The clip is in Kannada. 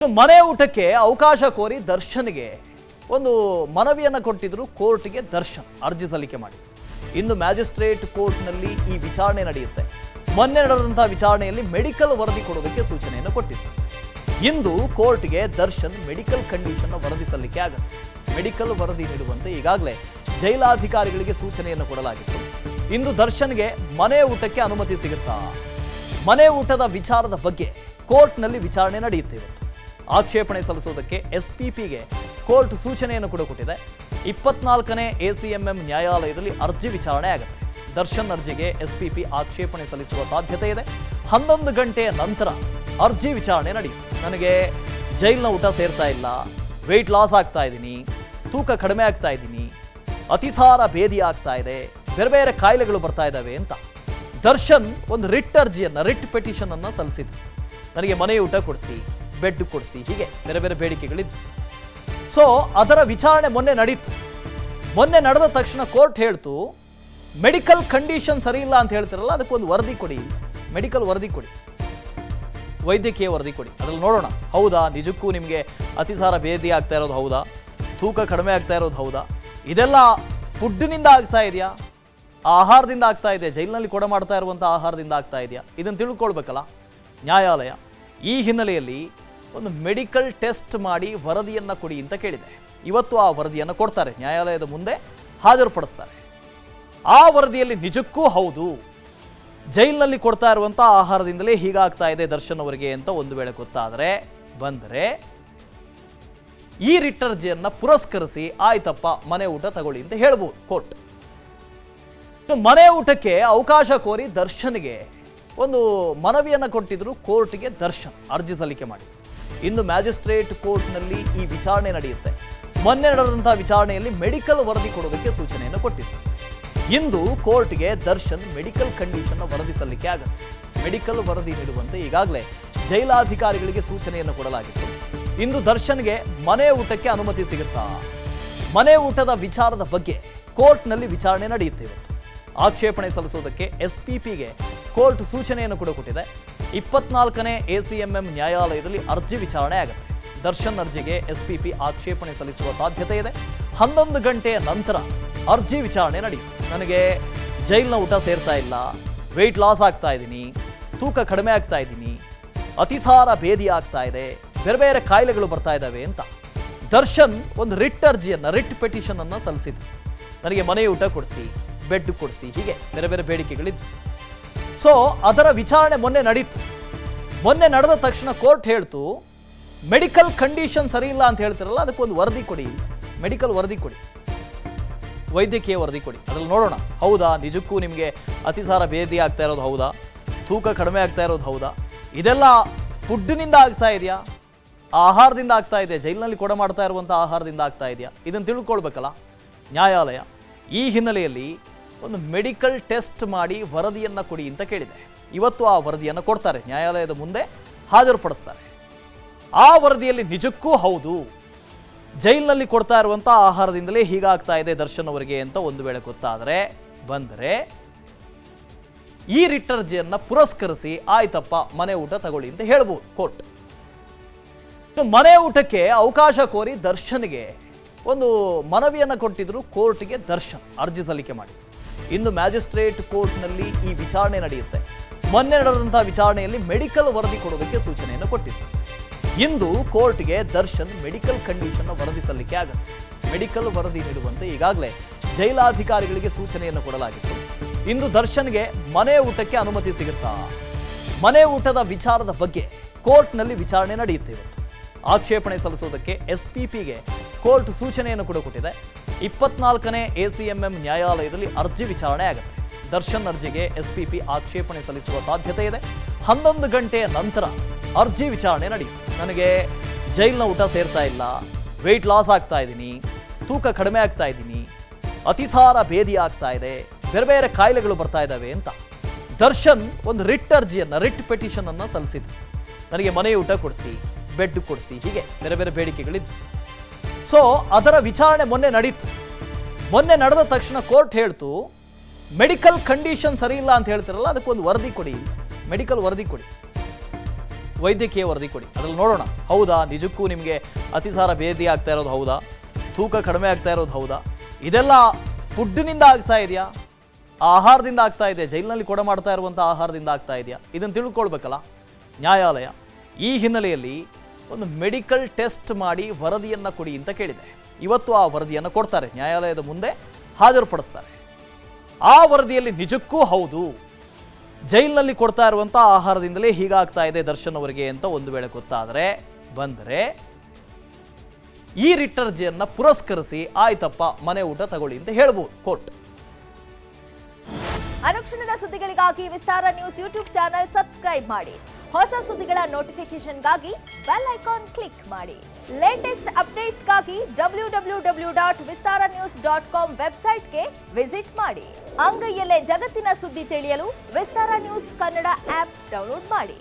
ಮನೆ ಊಟಕ್ಕೆ ಅವಕಾಶ ಕೋರಿ ದರ್ಶನ್ಗೆ ಒಂದು ಮನವಿಯನ್ನು ಕೊಟ್ಟಿದ್ರು ಕೋರ್ಟ್ಗೆ ದರ್ಶನ್ ಅರ್ಜಿ ಸಲ್ಲಿಕೆ ಮಾಡಿ. ಇಂದು ಮ್ಯಾಜಿಸ್ಟ್ರೇಟ್ ಕೋರ್ಟ್ನಲ್ಲಿ ಈ ವಿಚಾರಣೆ ನಡೆಯುತ್ತೆ. ಮೊನ್ನೆ ನಡೆದಂತಹ ವಿಚಾರಣೆಯಲ್ಲಿ ಮೆಡಿಕಲ್ ವರದಿ ಕೊಡೋದಕ್ಕೆ ಸೂಚನೆಯನ್ನು ಕೊಟ್ಟಿದ್ರು. ಇಂದು ಕೋರ್ಟ್ಗೆ ದರ್ಶನ್ ಮೆಡಿಕಲ್ ಕಂಡೀಷನ್ ವರದಿ ಸಲ್ಲಿಕೆ ಆಗುತ್ತೆ. ಮೆಡಿಕಲ್ ವರದಿ ನೀಡುವಂತೆ ಈಗಾಗಲೇ ಜೈಲಾಧಿಕಾರಿಗಳಿಗೆ ಸೂಚನೆಯನ್ನು ಕೊಡಲಾಗಿತ್ತು. ಇಂದು ದರ್ಶನ್ಗೆ ಮನೆ ಊಟಕ್ಕೆ ಅನುಮತಿ ಸಿಗುತ್ತಾ? ಮನೆ ಊಟದ ವಿಚಾರದ ಬಗ್ಗೆ ಕೋರ್ಟ್ನಲ್ಲಿ ವಿಚಾರಣೆ ನಡೆಯುತ್ತೆ. ಇವತ್ತು ಆಕ್ಷೇಪಣೆ ಸಲ್ಲಿಸುವುದಕ್ಕೆ ಎಸ್ಪಿಪಿಗೆ ಕೋರ್ಟ್ ಸೂಚನೆಯನ್ನು ಕೂಡ ಕೊಟ್ಟಿದೆ. 24ನೇ ACMM ನ್ಯಾಯಾಲಯದಲ್ಲಿ ಅರ್ಜಿ ವಿಚಾರಣೆ ಆಗುತ್ತೆ. ದರ್ಶನ್ ಅರ್ಜಿಗೆ ಎಸ್ಪಿಪಿ ಆಕ್ಷೇಪಣೆ ಸಲ್ಲಿಸುವ ಸಾಧ್ಯತೆ ಇದೆ. 11 ಗಂಟೆಯ ನಂತರ ಅರ್ಜಿ ವಿಚಾರಣೆ ನಡೆಯುತ್ತೆ. ನನಗೆ ಜೈಲಿನ ಊಟ ಸೇರ್ತಾ ಇಲ್ಲ, ವೆಯ್ಟ್ ಲಾಸ್ ಆಗ್ತಾ ಇದ್ದೀನಿ, ತೂಕ ಕಡಿಮೆ ಆಗ್ತಾ ಇದ್ದೀನಿ, ಅತಿಸಾರ ಭೇದಿ ಆಗ್ತಾ ಇದೆ, ಬೇರೆ ಬೇರೆ ಕಾಯಿಲೆಗಳು ಬರ್ತಾ ಇದ್ದಾವೆ ಅಂತ ದರ್ಶನ್ ಒಂದು ರಿಟ್ ಪಿಟಿಷನ್ ಅನ್ನು ಸಲ್ಲಿಸಿದ್ರು. ನನಗೆ ಮನೆ ಊಟ ಕೊಡಿಸಿ, ಬೆಡ್ ಕೊಡಿಸಿ, ಹೀಗೆ ಬೇರೆ ಬೇರೆ ಬೇಡಿಕೆಗಳಿದ್ದು. ಸೊ ಅದರ ವಿಚಾರಣೆ ಮೊನ್ನೆ ನಡೀತು. ಮೊನ್ನೆ ನಡೆದ ತಕ್ಷಣ ಕೋರ್ಟ್ ಹೇಳ್ತು, ಮೆಡಿಕಲ್ ಕಂಡೀಷನ್ ಸರಿ ಇಲ್ಲ ಅಂತ ಹೇಳ್ತಿರಲ್ಲ, ಅದಕ್ಕೊಂದು ವರದಿ ಕೊಡಿ, ಮೆಡಿಕಲ್ ವರದಿ ಕೊಡಿ, ವೈದ್ಯಕೀಯ ವರದಿ ಕೊಡಿ. ಅದ್ರಲ್ಲಿ ನೋಡೋಣ, ಹೌದಾ ನಿಜಕ್ಕೂ ನಿಮಗೆ ಅತಿಸಾರ ಭೇದಿ ಆಗ್ತಾ ಇರೋದು ಹೌದಾ, ತೂಕ ಕಡಿಮೆ ಆಗ್ತಾ ಇರೋದು ಹೌದಾ, ಇದೆಲ್ಲ ಫುಡ್ನಿಂದ ಆಗ್ತಾ ಇದೆಯಾ, ಆಹಾರದಿಂದ ಆಗ್ತಾ ಇದೆ, ಜೈಲಿನಲ್ಲಿ ಕೊಡ ಮಾಡ್ತಾ ಇರುವಂಥ ಆಹಾರದಿಂದ ಆಗ್ತಾ ಇದೆಯಾ, ಇದನ್ನು ತಿಳ್ಕೊಳ್ಬೇಕಲ್ಲ ನ್ಯಾಯಾಲಯ. ಈ ಹಿನ್ನೆಲೆಯಲ್ಲಿ ಒಂದು ಮೆಡಿಕಲ್ ಟೆಸ್ಟ್ ಮಾಡಿ ವರದಿಯನ್ನು ಕೊಡಿ ಅಂತ ಕೇಳಿದೆ. ಇವತ್ತು ಆ ವರದಿಯನ್ನು ಕೊಡ್ತಾರೆ, ನ್ಯಾಯಾಲಯದ ಮುಂದೆ ಹಾಜರುಪಡಿಸ್ತಾರೆ. ಆ ವರದಿಯಲ್ಲಿ ನಿಜಕ್ಕೂ ಹೌದು, ಜೈಲಿನಲ್ಲಿ ಕೊಡ್ತಾ ಇರುವಂಥ ಆಹಾರದಿಂದಲೇ ಹೀಗಾಗ್ತಾ ಇದೆ ದರ್ಶನ್ ಅವರಿಗೆ ಅಂತ ಒಂದು ವೇಳೆ ಗೊತ್ತಾದರೆ ಬಂದರೆ ಈ ರಿಟ್ ಅರ್ಜಿಯನ್ನು ಪುರಸ್ಕರಿಸಿ ಆಯ್ತಪ್ಪ ಮನೆ ಊಟ ತಗೊಳ್ಳಿ ಅಂತ ಹೇಳ್ಬೋದು ಕೋರ್ಟ್. ಮನೆ ಊಟಕ್ಕೆ ಅವಕಾಶ ಕೋರಿ ದರ್ಶನ್ಗೆ ಒಂದು ಮನವಿಯನ್ನು ಕೊಟ್ಟಿದ್ರು ಕೋರ್ಟ್ಗೆ ದರ್ಶನ್ ಅರ್ಜಿ ಸಲ್ಲಿಕೆ ಮಾಡಿ. ಇಂದು ಮ್ಯಾಜಿಸ್ಟ್ರೇಟ್ ಕೋರ್ಟ್ನಲ್ಲಿ ಈ ವಿಚಾರಣೆ ನಡೆಯುತ್ತೆ. ಮೊನ್ನೆ ನಡೆದಂತಹ ವಿಚಾರಣೆಯಲ್ಲಿ ಮೆಡಿಕಲ್ ವರದಿ ಕೊಡೋದಕ್ಕೆ ಸೂಚನೆಯನ್ನು ಕೊಟ್ಟಿದ್ರು. ಇಂದು ಕೋರ್ಟ್ಗೆ ದರ್ಶನ್ ಮೆಡಿಕಲ್ ಕಂಡೀಷನ್ ವರದಿ ಸಲ್ಲಿಕೆ ಆಗುತ್ತೆ. ಮೆಡಿಕಲ್ ವರದಿ ನೀಡುವಂತೆ ಈಗಾಗಲೇ ಜೈಲಾಧಿಕಾರಿಗಳಿಗೆ ಸೂಚನೆಯನ್ನು ಕೊಡಲಾಗಿತ್ತು. ಇಂದು ದರ್ಶನ್ಗೆ ಮನೆ ಊಟಕ್ಕೆ ಅನುಮತಿ ಸಿಗುತ್ತಾ? ಮನೆ ಊಟದ ವಿಚಾರದ ಬಗ್ಗೆ ಕೋರ್ಟ್ನಲ್ಲಿ ವಿಚಾರಣೆ ನಡೆಯುತ್ತೆ. ಇವತ್ತು ಆಕ್ಷೇಪಣೆ ಸಲ್ಲಿಸುವುದಕ್ಕೆ ಎಸ್ಪಿಪಿಗೆ ಕೋರ್ಟ್ ಸೂಚನೆಯನ್ನು ಕೂಡ ಕೊಟ್ಟಿದೆ. 24ನೇ ACMM ನ್ಯಾಯಾಲಯದಲ್ಲಿ ಅರ್ಜಿ ವಿಚಾರಣೆ ಆಗುತ್ತೆ. ದರ್ಶನ್ ಅರ್ಜಿಗೆ ಎಸ್ಪಿಪಿ ಆಕ್ಷೇಪಣೆ ಸಲ್ಲಿಸುವ ಸಾಧ್ಯತೆ ಇದೆ. 11 ಗಂಟೆಯ ನಂತರ ಅರ್ಜಿ ವಿಚಾರಣೆ ನಡೆಯುತ್ತೆ. ನನಗೆ ಜೈಲಿನ ಊಟ ಸೇರ್ತಾ ಇಲ್ಲ, ವೆಯ್ಟ್ ಲಾಸ್ ಆಗ್ತಾ ಇದ್ದೀನಿ, ತೂಕ ಕಡಿಮೆ ಆಗ್ತಾ ಇದ್ದೀನಿ, ಅತಿಸಾರ ಭೇದಿ ಆಗ್ತಾ ಇದೆ, ಬೇರೆ ಬೇರೆ ಕಾಯಿಲೆಗಳು ಬರ್ತಾ ಇದ್ದಾವೆ ಅಂತ ದರ್ಶನ್ ಒಂದು ರಿಟ್ ಪಿಟಿಷನ್ ಅನ್ನು ಸಲ್ಲಿಸಿದ್ರು. ನನಗೆ ಮನೆ ಊಟ ಕೊಡಿಸಿ, ಬೆಡ್ ಕೊಡಿಸಿ, ಹೀಗೆ ಬೇರೆ ಬೇರೆ ಬೇಡಿಕೆಗಳಿದ್ದು. ಸೊ ಅದರ ವಿಚಾರಣೆ ಮೊನ್ನೆ ನಡೀತು. ಮೊನ್ನೆ ನಡೆದ ತಕ್ಷಣ ಕೋರ್ಟ್ ಹೇಳ್ತು, ಮೆಡಿಕಲ್ ಕಂಡೀಷನ್ ಸರಿ ಇಲ್ಲ ಅಂತ ಹೇಳ್ತಿರಲ್ಲ, ಅದಕ್ಕೊಂದು ವರದಿ ಕೊಡಿ, ಮೆಡಿಕಲ್ ವರದಿ ಕೊಡಿ, ವೈದ್ಯಕೀಯ ವರದಿ ಕೊಡಿ. ಅದ್ರಲ್ಲಿ ನೋಡೋಣ, ಹೌದಾ ನಿಜಕ್ಕೂ ನಿಮಗೆ ಅತಿಸಾರ ಭೇದಿ ಆಗ್ತಾ ಇರೋದು ಹೌದಾ, ತೂಕ ಕಡಿಮೆ ಆಗ್ತಾ ಇರೋದು ಹೌದಾ, ಇದೆಲ್ಲ ಫುಡ್ನಿಂದ ಆಗ್ತಾ ಇದೆಯಾ, ಆಹಾರದಿಂದ ಆಗ್ತಾ ಇದೆ, ಜೈಲಿನಲ್ಲಿ ಕೊಡ ಮಾಡ್ತಾ ಇರುವಂಥ ಆಹಾರದಿಂದ ಆಗ್ತಾ ಇದೆಯಾ, ಇದನ್ನು ತಿಳ್ಕೊಳ್ಬೇಕಲ್ಲ ನ್ಯಾಯಾಲಯ. ಈ ಹಿನ್ನೆಲೆಯಲ್ಲಿ ಒಂದು ಮೆಡಿಕಲ್ ಟೆಸ್ಟ್ ಮಾಡಿ ವರದಿಯನ್ನು ಕೊಡಿ ಅಂತ ಕೇಳಿದೆ. ಇವತ್ತು ಆ ವರದಿಯನ್ನು ಕೊಡ್ತಾರೆ, ನ್ಯಾಯಾಲಯದ ಮುಂದೆ ಹಾಜರುಪಡಿಸ್ತಾರೆ. ಆ ವರದಿಯಲ್ಲಿ ನಿಜಕ್ಕೂ ಹೌದು, ಜೈಲಿನಲ್ಲಿ ಕೊಡ್ತಾ ಇರುವಂಥ ಆಹಾರದಿಂದಲೇ ಹೀಗಾಗ್ತಾ ಇದೆ ದರ್ಶನ್ ಅವರಿಗೆ ಅಂತ ಒಂದು ವೇಳೆ ಗೊತ್ತಾದರೆ ಬಂದರೆ ಈ ರಿಟ್ ಅರ್ಜಿಯನ್ನು ಪುರಸ್ಕರಿಸಿ ಆಯ್ತಪ್ಪ ಮನೆ ಊಟ ತಗೊಳ್ಳಿ ಅಂತ ಹೇಳ್ಬೋದು ಕೋರ್ಟ್. ಮನೆ ಊಟಕ್ಕೆ ಅವಕಾಶ ಕೋರಿ ದರ್ಶನ್ಗೆ ಒಂದು ಮನವಿಯನ್ನು ಕೊಟ್ಟಿದ್ರು ಕೋರ್ಟ್ಗೆ ದರ್ಶನ್ ಅರ್ಜಿ ಸಲ್ಲಿಕೆ ಮಾಡಿ. ಇಂದು ಮ್ಯಾಜಿಸ್ಟ್ರೇಟ್ ಕೋರ್ಟ್ನಲ್ಲಿ ಈ ವಿಚಾರಣೆ ನಡೆಯುತ್ತೆ. ಮೊನ್ನೆ ನಡೆದಂತಹ ವಿಚಾರಣೆಯಲ್ಲಿ ಮೆಡಿಕಲ್ ವರದಿ ಕೊಡೋದಕ್ಕೆ ಸೂಚನೆಯನ್ನು ಕೊಟ್ಟಿದ್ರು. ಇಂದು ಕೋರ್ಟ್ಗೆ ದರ್ಶನ್ ಮೆಡಿಕಲ್ ಕಂಡೀಷನ್ ವರದಿ ಸಲ್ಲಿಕೆ ಆಗುತ್ತೆ. ಮೆಡಿಕಲ್ ವರದಿ ನೀಡುವಂತೆ ಈಗಾಗಲೇ ಜೈಲಾಧಿಕಾರಿಗಳಿಗೆ ಸೂಚನೆಯನ್ನು ಕೊಡಲಾಗಿತ್ತು. ಇಂದು ದರ್ಶನ್ಗೆ ಮನೆ ಊಟಕ್ಕೆ ಅನುಮತಿ ಸಿಗುತ್ತಾ? ಮನೆ ಊಟದ ವಿಚಾರದ ಬಗ್ಗೆ ಕೋರ್ಟ್ನಲ್ಲಿ ವಿಚಾರಣೆ ನಡೆಯುತ್ತೆ. ಇವತ್ತು ಆಕ್ಷೇಪಣೆ ಸಲ್ಲಿಸುವುದಕ್ಕೆ ಎಸ್ಪಿಪಿಗೆ ಕೋರ್ಟ್ ಸೂಚನೆಯನ್ನು ಕೂಡ ಕೊಟ್ಟಿದೆ. 24ನೇ ACMM ನ್ಯಾಯಾಲಯದಲ್ಲಿ ಅರ್ಜಿ ವಿಚಾರಣೆ ಆಗುತ್ತೆ. ದರ್ಶನ್ ಅರ್ಜಿಗೆ ಎಸ್ಪಿಪಿ ಆಕ್ಷೇಪಣೆ ಸಲ್ಲಿಸುವ ಸಾಧ್ಯತೆ ಇದೆ. 11 ಗಂಟೆಯ ನಂತರ ಅರ್ಜಿ ವಿಚಾರಣೆ ನಡೆಯುತ್ತೆ. ನನಗೆ ಜೈಲಿನ ಊಟ ಸೇರ್ತಾ ಇಲ್ಲ, ವೆಯ್ಟ್ ಲಾಸ್ ಆಗ್ತಾ ಇದ್ದೀನಿ, ತೂಕ ಕಡಿಮೆ ಆಗ್ತಾ ಇದ್ದೀನಿ, ಅತಿಸಾರ ಭೇದಿ ಆಗ್ತಾ ಇದೆ, ಬೇರೆ ಬೇರೆ ಕಾಯಿಲೆಗಳು ಬರ್ತಾ ಇದ್ದಾವೆ ಅಂತ ದರ್ಶನ್ ಒಂದು ರಿಟ್ ಪಿಟಿಷನ್ ಅನ್ನು ಸಲ್ಲಿಸಿದ್ರು. ನನಗೆ ಮನೆ ಊಟ ಕೊಡಿಸಿ, ಬೆಡ್ ಕೊಡಿಸಿ, ಹೀಗೆ ಬೇರೆ ಬೇರೆ ಬೇಡಿಕೆಗಳಿದ್ದು. ಸೊ ಅದರ ವಿಚಾರಣೆ ಮೊನ್ನೆ ನಡೀತು. ಮೊನ್ನೆ ನಡೆದ ತಕ್ಷಣ ಕೋರ್ಟ್ ಹೇಳ್ತು, ಮೆಡಿಕಲ್ ಕಂಡೀಷನ್ ಸರಿ ಇಲ್ಲ ಅಂತ ಹೇಳ್ತಿರಲ್ಲ, ಅದಕ್ಕೊಂದು ವರದಿ ಕೊಡಿ, ಮೆಡಿಕಲ್ ವರದಿ ಕೊಡಿ, ವೈದ್ಯಕೀಯ ವರದಿ ಕೊಡಿ, ಅದ್ರಲ್ಲಿ ನೋಡೋಣ ಹೌದಾ ನಿಜಕ್ಕೂ ನಿಮಗೆ ಅತಿಸಾರ ಭೇದಿ ಆಗ್ತಾ ಇರೋದು ಹೌದಾ, ತೂಕ ಕಡಿಮೆ ಆಗ್ತಾ ಇರೋದು ಹೌದಾ, ಇದೆಲ್ಲ ಫುಡ್ನಿಂದ ಆಗ್ತಾ ಇದೆಯಾ, ಆಹಾರದಿಂದ ಆಗ್ತಾ ಇದೆಯಾ, ಜೈಲಿನಲ್ಲಿ ಕೊಡ ಮಾಡ್ತಾ ಇರುವಂಥ ಆಹಾರದಿಂದ ಆಗ್ತಾ ಇದೆಯಾ, ಇದನ್ನು ತಿಳ್ಕೊಳ್ಬೇಕಲ್ಲ ನ್ಯಾಯಾಲಯ. ಈ ಹಿನ್ನೆಲೆಯಲ್ಲಿ ಒಂದು ಮೆಡಿಕಲ್ ಟೆಸ್ಟ್ ಮಾಡಿ ವರದಿಯನ್ನು ಕೊಡಿ ಅಂತ ಕೇಳಿದೆ. ಇವತ್ತು ಆ ವರದಿಯನ್ನು ಕೊಡ್ತಾರೆ, ನ್ಯಾಯಾಲಯದ ಮುಂದೆ ಹಾಜರುಪಡಿಸ್ತಾರೆ. ಆ ವರದಿಯಲ್ಲಿ ನಿಜಕ್ಕೂ ಹೌದು ಜೈಲಿನಲ್ಲಿ ಕೊಡ್ತಾ ಇರುವಂಥ ಆಹಾರದಿಂದಲೇ ಹೀಗಾಗ್ತಾ ಇದೆ ದರ್ಶನ್ ಅವರಿಗೆ ಅಂತ ಒಂದು ವೇಳೆ ಗೊತ್ತಾದರೆ ಬಂದರೆ ಈ ರಿಟ್ ಅರ್ಜಿಯನ್ನು ಪುರಸ್ಕರಿಸಿ ಆಯ್ತಪ್ಪ ಮನೆ ಊಟ ತಗೊಳ್ಳಿ ಅಂತ ಹೇಳ್ಬೋದು ಕೋರ್ಟ್. ಅನುಕ್ಷಣದ ಸುದ್ದಿಗಳಿಗಾಗಿ ವಿಸ್ತಾರ ನ್ಯೂಸ್ ಯೂಟ್ಯೂಬ್ ಚಾನೆಲ್ ಸಬ್ಸ್ಕ್ರೈಬ್ ಮಾಡಿ. ಹೊಸ ಸುದ್ದಿಗಳ ನೋಟಿಫಿಕೇಶನ್ಗಾಗಿ ಬೆಲ್ ಐಕಾನ್ ಕ್ಲಿಕ್ ಮಾಡಿ. ಲೇಟೆಸ್ಟ್ ಅಪ್ಡೇಟ್ಸ್ಗಾಗಿ www.vistaranews.com ವೆಬ್ಸೈಟ್ಗೆ ವಿಸಿಟ್ ಮಾಡಿ. ಅಂಗೈಯಲ್ಲೇ ಜಗತ್ತಿನ ಸುದ್ದಿ ತಿಳಿಯಲು ವಿಸ್ತಾರ ನ್ಯೂಸ್ ಕನ್ನಡ ಆಪ್ ಡೌನ್ಲೋಡ್ ಮಾಡಿ.